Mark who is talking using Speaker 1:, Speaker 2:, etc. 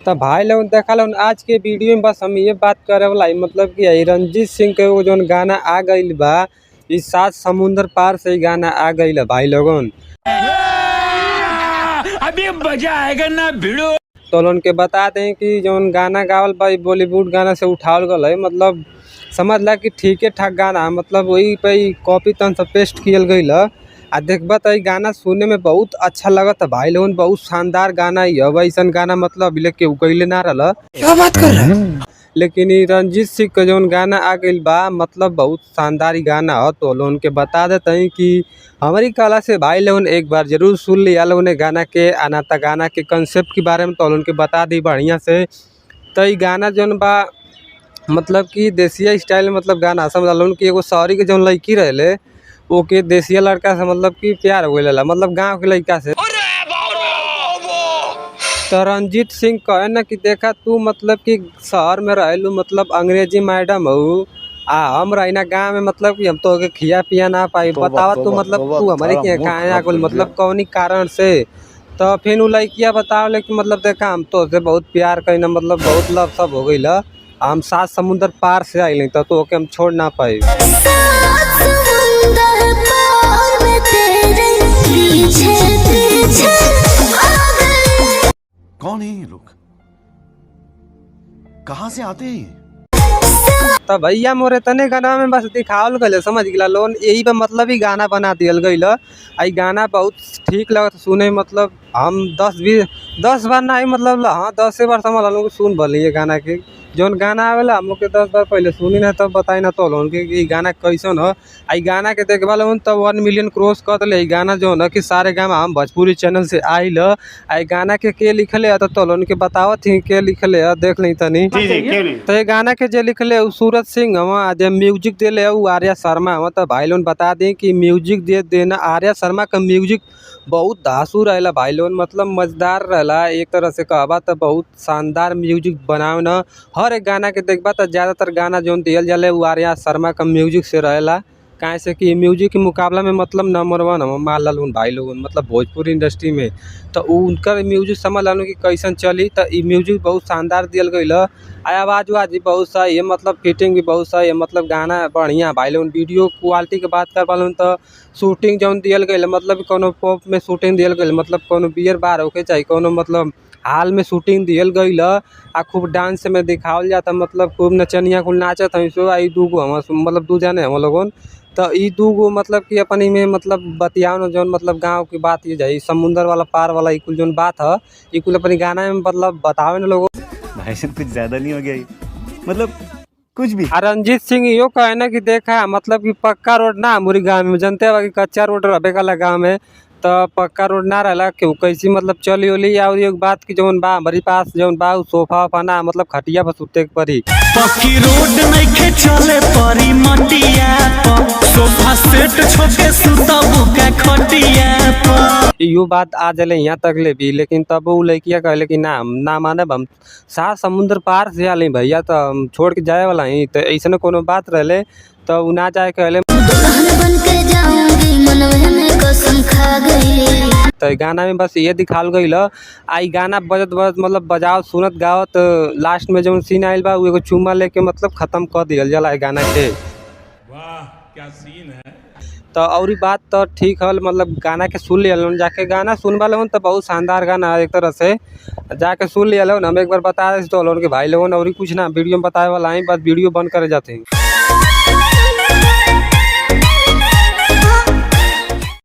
Speaker 1: तो भाई लोग देखा लोग आज के वीडियो में बस हम ये बात करे वाला मतलब कि यही रंजीत सिंह के वो जो गाना आ गईल बा इस सात समुंदर पार से ही गाना आ गईल भाई लोगन।
Speaker 2: अभी मजा आएगा ना भिड़ो।
Speaker 1: तो लोगन के बता दें कि जो गाना गावल बा बॉलीवुड गाना से उठावल गल है, मतलब समझ ला कि ठीक ठाक गाना, मतलब वही पे कॉपी तन से पेस्ट कियल गईल है। आ देखबा तो गाना सुनने में बहुत अच्छा लगता भाई लोगन, बहुत शानदार गाना ही है। ऐसा गाना मतलब लेके उगैले ना रहा।
Speaker 2: क्या बात कर रहे हैं?
Speaker 1: लेकिन ये रंजीत सिंह का जो गाना आ गई बा मतलब बहुत शानदार गाना हो। तो लोगन के बता देते हैं कि हमारी कला से भाई लोगन एक बार जरूर सुन लिया लोगों ने गाना के अनाता गाना के कंसेप्ट के बारे में। तो लोगन के बता दी बढ़िया से। तो ये गाना जो बा मतलब कि देसिया स्टाइल में मतलब गाना समझ लोगन कि एगो शहरी के जो लड़की रहे ओके देसिया लड़का से मतलब कि प्यार हो गया, मतलब गाँव के लड़का से। तो रंजीत सिंह कहे ना कि देखा तू मतलब कि शहर में रहलू मतलब अंग्रेजी मैडम हो आ हम रही ना गाँव में, मतलब कि हम तो खिया पिया ना पाई। बतावा तू मतलब तू हमारे कहाँ आ गल मतलब कौन कारण से। तो फिर लड़किया बताओ लेकिन मतलब देखा हम तो से बहुत प्यार करी ना, मतलब बहुत लव सब हो गई। हम सात समुंदर पार से आई तो हम छोड़ ना पाए।
Speaker 3: कौन है ये लोग, कहाँ से आते हैं?
Speaker 1: तो भैया मोरे तने गाना में बस दिखावल गए समझ गया लोन, यही पे मतलब ही गाना बना दियल गई। आई गाना बहुत ठीक लगता सुने, मतलब हम 10 बार ना मतलब हाँ 10 बार समझ लोग सुन भले ये गाना के जौन गाना आवेला हम लोग के 10 बार पहले सुनी ना तब बताई ना तो लोन के गाना कैसन हो। आई गाना के देखवा लोन तो 1 मिलियन क्रॉस कर दिले। गाना जो है कि सारे गाना हम भोजपुरी चैनल से आइल। आई गाना के लिखले है तो लोन के बतावत थी के लिखले है देख ली तनी। तो ये गाना के जो लिखले सूरज सिंह हम जो म्यूजिक दिले वो आर्या शर्मा हम। तो भाई लोन बता दें कि म्यूजिक दे देना आर्या शर्मा का म्यूजिक बहुत धासु रहेला भाई लोन, मतलब मजेदार रहेला एक तरह से कहबा तो बहुत शानदार म्यूजिक बनावे न। हर एक गाना के देखबा तो ज़्यादातर गाना जो दियल जाले वो आर्या शर्मा का म्यूजिक से रहेला। काहे से कि म्यूजिक के मुकाबला में मतलब नंबर 1 हम मान लालून भाई लोग मतलब भोजपुरी इंडस्ट्री में। तो उनकर म्यूजिक समझ लालून कि कैसन चली। तो ये म्यूजिक बहुत शानदार दियल गई। आवाज़ वाज भी बहुत सही है, मतलब फिटिंग भी बहुत सही है, मतलब गाना बढ़िया भाई लोग। वीडियो क्वालिटी के बात कर पालन तो शूटिंग जौन दियल गई मतलब कोनो पॉप में शूटिंग दियल गई, मतलब कोनो बियर बार होके चाहिए कोनो मतलब हाल में शूटिंग दियल गई। आ खूब डांस में दिखावल जाता, मतलब खूब नचनिया कुल नाचत है सो। आई दूगो हम मतलब 2 जाने हम लोगन। तो ये दूगो मतलब कि अपनी में मतलब बतियाओ न जौन मतलब गाँव की बात ये जाए समुंदर वाला पार वाला कुल जौन बात है ये कुल अपनी गाना में मतलब बतावे न लोगों।
Speaker 3: भाई साहब कुछ ज्यादा नहीं हो गया ये? मतलब कुछ भी।
Speaker 1: रंजीत सिंह यो कहे ना कि देखा मतलब कि पक्का रोड ना हमारी गाँव में जानते हैं कि कच्चा रोड रहे कला गाँव में। तो पक्का रोड ना रहा क्यों कैसी मतलब चली ओली। और एक बात की जौन बा हमारी पास जौन बा सोफा वोफा ना मतलब खटिया पर सुते के परी।
Speaker 2: पक्की रोड नइखे चले परी मटिया पर सोफा सेट छोके सुतबू का खटिया पर।
Speaker 1: यो बात आ जले यहाँ तक ले भी, लेकिन तब वो लड़किया कहले कि ना माने हम सात समुंदर पार से आले भैया तो हम छोड़ के जाए वाला ही। तो ऐसा कोनो बात रहे तो उ ना जाए कहले। तो गाना में बस ये दिखाल गई। आई गाना बजत बजत मतलब बजाओ सुनत गावत लास्ट में जो सीन आयल बा एगो चुम्मा लेके मतलब खत्म कर दियल जाला गाना के।
Speaker 2: वाह क्या सीन है।
Speaker 1: तो और बात तो ठीक है, मतलब गाना के सुन लिया जाके गाना सुनवा लो तो बहुत शानदार गाना है एक तरह से जाके सुन लिया लो। हम एक बार बता रहे तो लोगों के भाई लोगों और कुछ ना वीडियो में बताए वाला है, बस वीडियो बंद करे जाते हैं।